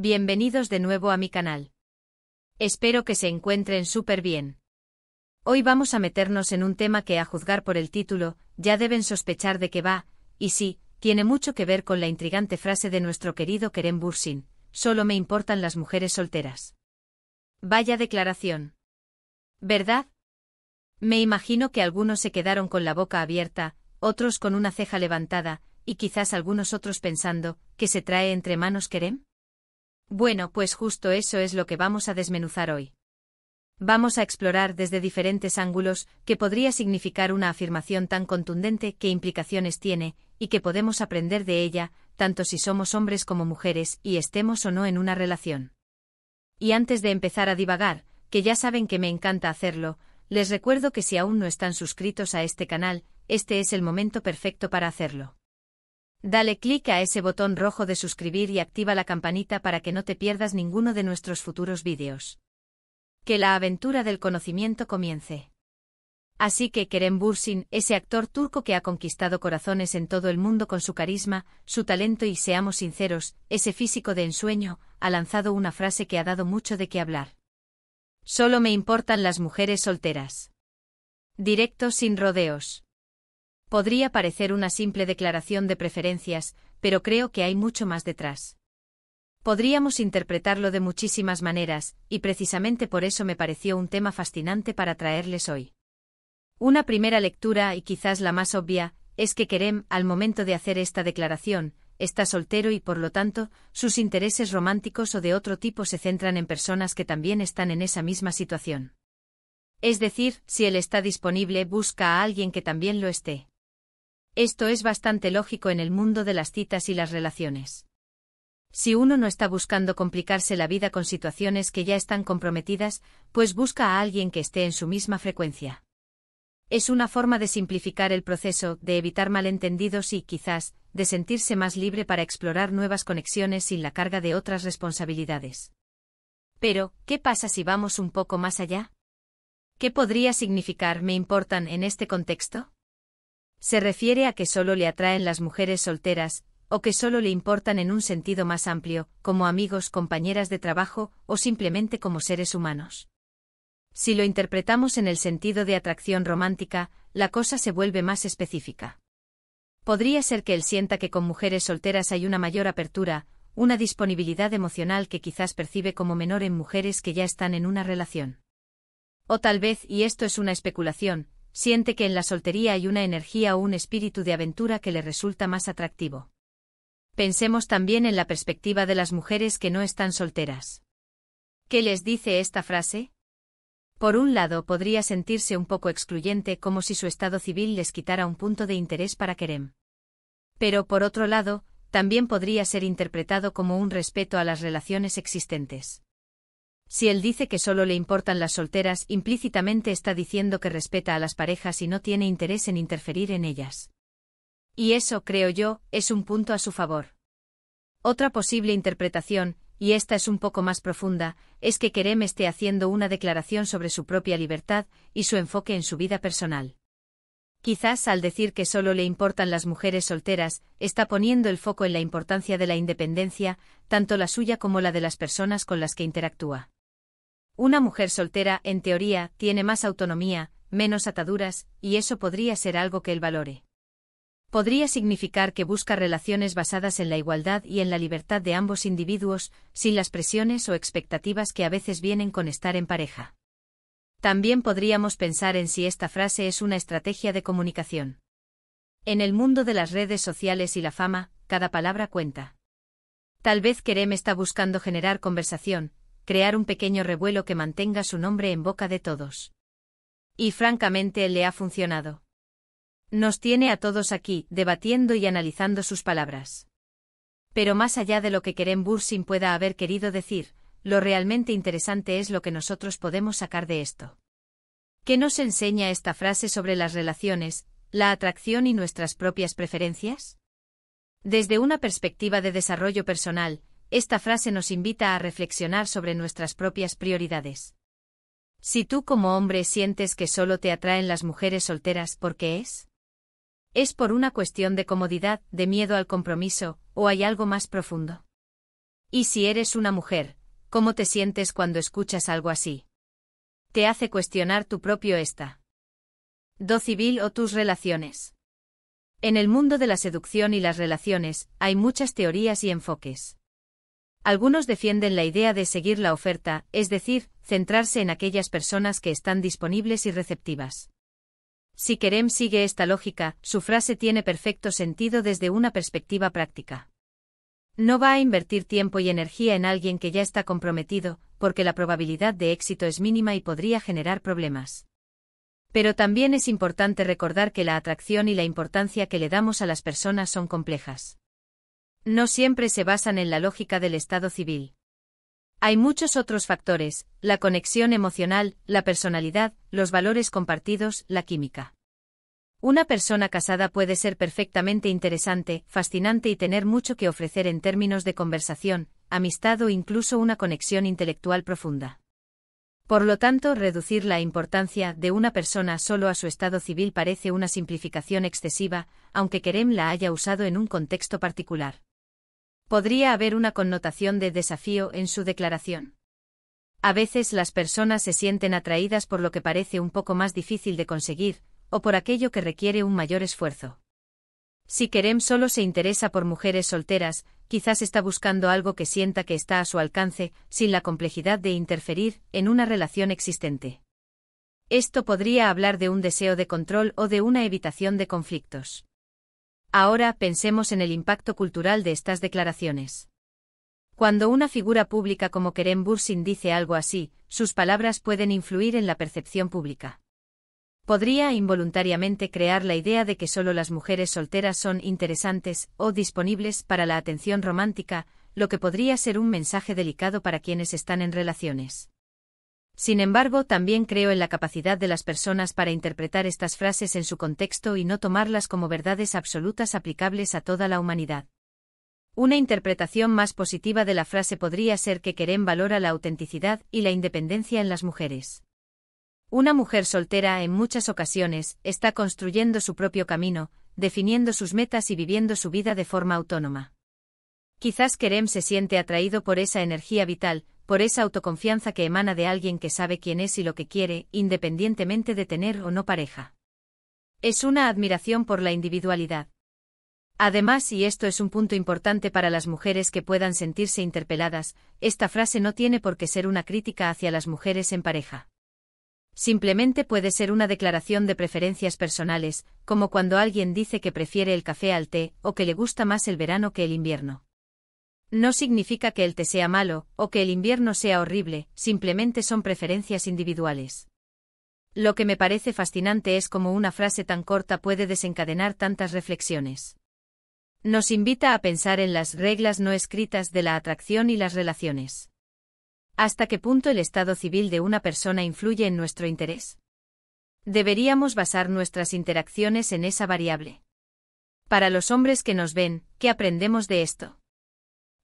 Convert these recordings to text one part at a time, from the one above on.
Bienvenidos de nuevo a mi canal. Espero que se encuentren súper bien. Hoy vamos a meternos en un tema que, a juzgar por el título, ya deben sospechar de qué va, y sí, tiene mucho que ver con la intrigante frase de nuestro querido Kerem Bürsin: solo me importan las mujeres solteras. Vaya declaración. ¿Verdad? Me imagino que algunos se quedaron con la boca abierta, otros con una ceja levantada, y quizás algunos otros pensando: ¿qué se trae entre manos Kerem? Bueno, pues justo eso es lo que vamos a desmenuzar hoy. Vamos a explorar desde diferentes ángulos qué podría significar una afirmación tan contundente, qué implicaciones tiene, y qué podemos aprender de ella, tanto si somos hombres como mujeres y estemos o no en una relación. Y antes de empezar a divagar, que ya saben que me encanta hacerlo, les recuerdo que si aún no están suscritos a este canal, este es el momento perfecto para hacerlo. Dale clic a ese botón rojo de suscribir y activa la campanita para que no te pierdas ninguno de nuestros futuros vídeos. Que la aventura del conocimiento comience. Así que Kerem Bürsin, ese actor turco que ha conquistado corazones en todo el mundo con su carisma, su talento y, seamos sinceros, ese físico de ensueño, ha lanzado una frase que ha dado mucho de qué hablar. Solo me importan las mujeres solteras. Directo, sin rodeos. Podría parecer una simple declaración de preferencias, pero creo que hay mucho más detrás. Podríamos interpretarlo de muchísimas maneras, y precisamente por eso me pareció un tema fascinante para traerles hoy. Una primera lectura, y quizás la más obvia, es que Kerem, al momento de hacer esta declaración, está soltero y por lo tanto, sus intereses románticos o de otro tipo se centran en personas que también están en esa misma situación. Es decir, si él está disponible, busca a alguien que también lo esté. Esto es bastante lógico en el mundo de las citas y las relaciones. Si uno no está buscando complicarse la vida con situaciones que ya están comprometidas, pues busca a alguien que esté en su misma frecuencia. Es una forma de simplificar el proceso, de evitar malentendidos y, quizás, de sentirse más libre para explorar nuevas conexiones sin la carga de otras responsabilidades. Pero, ¿qué pasa si vamos un poco más allá? ¿Qué podría significar me importan en este contexto? ¿Se refiere a que solo le atraen las mujeres solteras, o que solo le importan en un sentido más amplio, como amigos, compañeras de trabajo, o simplemente como seres humanos? Si lo interpretamos en el sentido de atracción romántica, la cosa se vuelve más específica. Podría ser que él sienta que con mujeres solteras hay una mayor apertura, una disponibilidad emocional que quizás percibe como menor en mujeres que ya están en una relación. O tal vez, y esto es una especulación, siente que en la soltería hay una energía o un espíritu de aventura que le resulta más atractivo. Pensemos también en la perspectiva de las mujeres que no están solteras. ¿Qué les dice esta frase? Por un lado, podría sentirse un poco excluyente, como si su estado civil les quitara un punto de interés para Kerem. Pero por otro lado, también podría ser interpretado como un respeto a las relaciones existentes. Si él dice que solo le importan las solteras, implícitamente está diciendo que respeta a las parejas y no tiene interés en interferir en ellas. Y eso, creo yo, es un punto a su favor. Otra posible interpretación, y esta es un poco más profunda, es que Kerem esté haciendo una declaración sobre su propia libertad y su enfoque en su vida personal. Quizás al decir que solo le importan las mujeres solteras, está poniendo el foco en la importancia de la independencia, tanto la suya como la de las personas con las que interactúa. Una mujer soltera, en teoría, tiene más autonomía, menos ataduras, y eso podría ser algo que él valore. Podría significar que busca relaciones basadas en la igualdad y en la libertad de ambos individuos, sin las presiones o expectativas que a veces vienen con estar en pareja. También podríamos pensar en si esta frase es una estrategia de comunicación. En el mundo de las redes sociales y la fama, cada palabra cuenta. Tal vez Kerem está buscando generar conversación, crear un pequeño revuelo que mantenga su nombre en boca de todos. Y francamente le ha funcionado. Nos tiene a todos aquí, debatiendo y analizando sus palabras. Pero más allá de lo que Kerem Bürsin pueda haber querido decir, lo realmente interesante es lo que nosotros podemos sacar de esto. ¿Qué nos enseña esta frase sobre las relaciones, la atracción y nuestras propias preferencias? Desde una perspectiva de desarrollo personal, esta frase nos invita a reflexionar sobre nuestras propias prioridades. Si tú como hombre sientes que solo te atraen las mujeres solteras, ¿por qué es? ¿Es por una cuestión de comodidad, de miedo al compromiso, o hay algo más profundo? Y si eres una mujer, ¿cómo te sientes cuando escuchas algo así? Te hace cuestionar tu propio estado civil o tus relaciones. En el mundo de la seducción y las relaciones, hay muchas teorías y enfoques. Algunos defienden la idea de seguir la oferta, es decir, centrarse en aquellas personas que están disponibles y receptivas. Si Kerem sigue esta lógica, su frase tiene perfecto sentido desde una perspectiva práctica. No va a invertir tiempo y energía en alguien que ya está comprometido, porque la probabilidad de éxito es mínima y podría generar problemas. Pero también es importante recordar que la atracción y la importancia que le damos a las personas son complejas. No siempre se basan en la lógica del estado civil. Hay muchos otros factores: la conexión emocional, la personalidad, los valores compartidos, la química. Una persona casada puede ser perfectamente interesante, fascinante y tener mucho que ofrecer en términos de conversación, amistad o incluso una conexión intelectual profunda. Por lo tanto, reducir la importancia de una persona solo a su estado civil parece una simplificación excesiva, aunque Kerem la haya usado en un contexto particular. Podría haber una connotación de desafío en su declaración. A veces las personas se sienten atraídas por lo que parece un poco más difícil de conseguir, o por aquello que requiere un mayor esfuerzo. Si Kerem solo se interesa por mujeres solteras, quizás está buscando algo que sienta que está a su alcance, sin la complejidad de interferir en una relación existente. Esto podría hablar de un deseo de control o de una evitación de conflictos. Ahora pensemos en el impacto cultural de estas declaraciones. Cuando una figura pública como Kerem Bürsin dice algo así, sus palabras pueden influir en la percepción pública. Podría involuntariamente crear la idea de que solo las mujeres solteras son interesantes o disponibles para la atención romántica, lo que podría ser un mensaje delicado para quienes están en relaciones. Sin embargo, también creo en la capacidad de las personas para interpretar estas frases en su contexto y no tomarlas como verdades absolutas aplicables a toda la humanidad. Una interpretación más positiva de la frase podría ser que Kerem valora la autenticidad y la independencia en las mujeres. Una mujer soltera en muchas ocasiones está construyendo su propio camino, definiendo sus metas y viviendo su vida de forma autónoma. Quizás Kerem se siente atraído por esa energía vital, por esa autoconfianza que emana de alguien que sabe quién es y lo que quiere, independientemente de tener o no pareja. Es una admiración por la individualidad. Además, y esto es un punto importante para las mujeres que puedan sentirse interpeladas, esta frase no tiene por qué ser una crítica hacia las mujeres en pareja. Simplemente puede ser una declaración de preferencias personales, como cuando alguien dice que prefiere el café al té, o que le gusta más el verano que el invierno. No significa que el té sea malo, o que el invierno sea horrible, simplemente son preferencias individuales. Lo que me parece fascinante es cómo una frase tan corta puede desencadenar tantas reflexiones. Nos invita a pensar en las reglas no escritas de la atracción y las relaciones. ¿Hasta qué punto el estado civil de una persona influye en nuestro interés? Deberíamos basar nuestras interacciones en esa variable. Para los hombres que nos ven, ¿qué aprendemos de esto?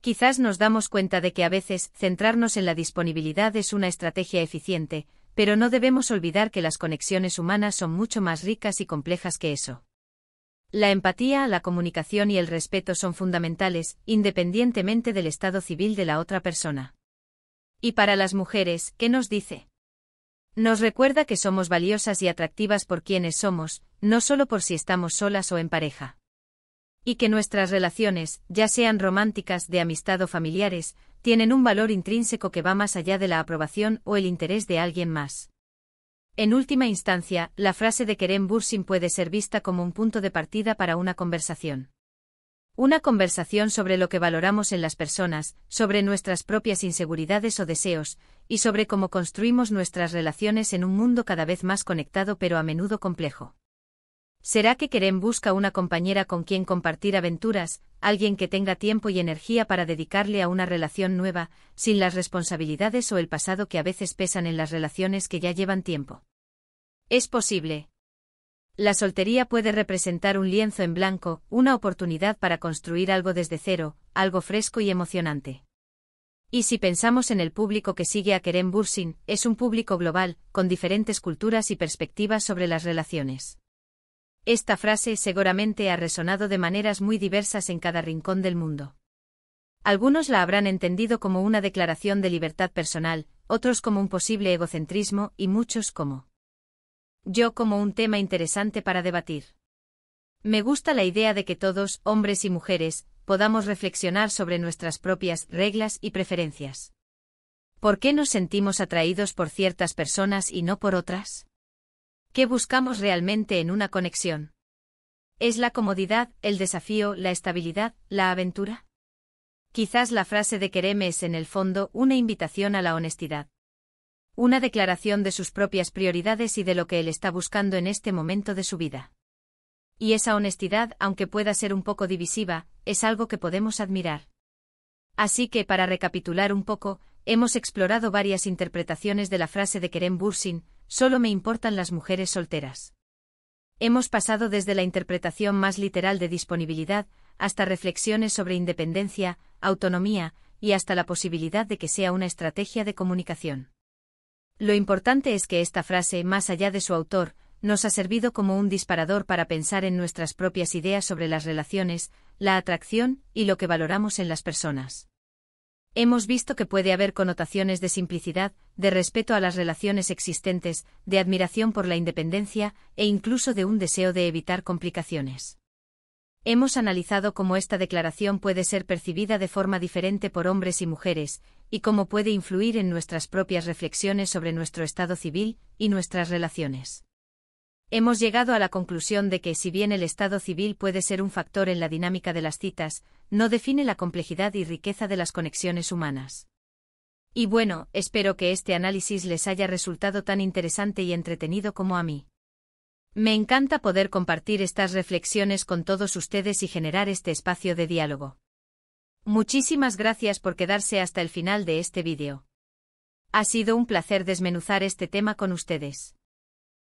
Quizás nos damos cuenta de que a veces centrarnos en la disponibilidad es una estrategia eficiente, pero no debemos olvidar que las conexiones humanas son mucho más ricas y complejas que eso. La empatía, la comunicación y el respeto son fundamentales, independientemente del estado civil de la otra persona. Y para las mujeres, ¿qué nos dice? Nos recuerda que somos valiosas y atractivas por quienes somos, no solo por si estamos solas o en pareja. Y que nuestras relaciones, ya sean románticas, de amistad o familiares, tienen un valor intrínseco que va más allá de la aprobación o el interés de alguien más. En última instancia, la frase de Kerem Bürsin puede ser vista como un punto de partida para una conversación. Una conversación sobre lo que valoramos en las personas, sobre nuestras propias inseguridades o deseos, y sobre cómo construimos nuestras relaciones en un mundo cada vez más conectado pero a menudo complejo. ¿Será que Kerem busca una compañera con quien compartir aventuras, alguien que tenga tiempo y energía para dedicarle a una relación nueva, sin las responsabilidades o el pasado que a veces pesan en las relaciones que ya llevan tiempo? Es posible. La soltería puede representar un lienzo en blanco, una oportunidad para construir algo desde cero, algo fresco y emocionante. Y si pensamos en el público que sigue a Kerem Bürsin, es un público global, con diferentes culturas y perspectivas sobre las relaciones. Esta frase seguramente ha resonado de maneras muy diversas en cada rincón del mundo. Algunos la habrán entendido como una declaración de libertad personal, otros como un posible egocentrismo y muchos como yo como un tema interesante para debatir. Me gusta la idea de que todos, hombres y mujeres, podamos reflexionar sobre nuestras propias reglas y preferencias. ¿Por qué nos sentimos atraídos por ciertas personas y no por otras? ¿Qué buscamos realmente en una conexión? ¿Es la comodidad, el desafío, la estabilidad, la aventura? Quizás la frase de Kerem es en el fondo una invitación a la honestidad. Una declaración de sus propias prioridades y de lo que él está buscando en este momento de su vida. Y esa honestidad, aunque pueda ser un poco divisiva, es algo que podemos admirar. Así que, para recapitular un poco, hemos explorado varias interpretaciones de la frase de Kerem Bürsin, solo me importan las mujeres solteras. Hemos pasado desde la interpretación más literal de disponibilidad, hasta reflexiones sobre independencia, autonomía, y hasta la posibilidad de que sea una estrategia de comunicación. Lo importante es que esta frase, más allá de su autor, nos ha servido como un disparador para pensar en nuestras propias ideas sobre las relaciones, la atracción y lo que valoramos en las personas. Hemos visto que puede haber connotaciones de simplicidad, de respeto a las relaciones existentes, de admiración por la independencia e incluso de un deseo de evitar complicaciones. Hemos analizado cómo esta declaración puede ser percibida de forma diferente por hombres y mujeres, y cómo puede influir en nuestras propias reflexiones sobre nuestro estado civil y nuestras relaciones. Hemos llegado a la conclusión de que si bien el estado civil puede ser un factor en la dinámica de las citas, no define la complejidad y riqueza de las conexiones humanas. Y bueno, espero que este análisis les haya resultado tan interesante y entretenido como a mí. Me encanta poder compartir estas reflexiones con todos ustedes y generar este espacio de diálogo. Muchísimas gracias por quedarse hasta el final de este vídeo. Ha sido un placer desmenuzar este tema con ustedes.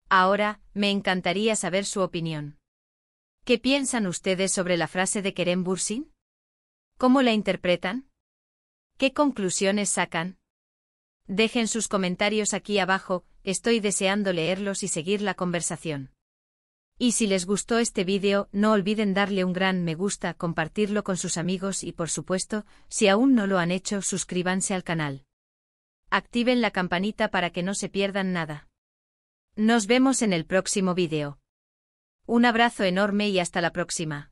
Ahora, me encantaría saber su opinión. ¿Qué piensan ustedes sobre la frase de Kerem Bürsin? ¿Cómo la interpretan? ¿Qué conclusiones sacan? Dejen sus comentarios aquí abajo, estoy deseando leerlos y seguir la conversación. Y si les gustó este vídeo, no olviden darle un gran me gusta, compartirlo con sus amigos y por supuesto, si aún no lo han hecho, suscríbanse al canal. Activen la campanita para que no se pierdan nada. Nos vemos en el próximo vídeo. Un abrazo enorme y hasta la próxima.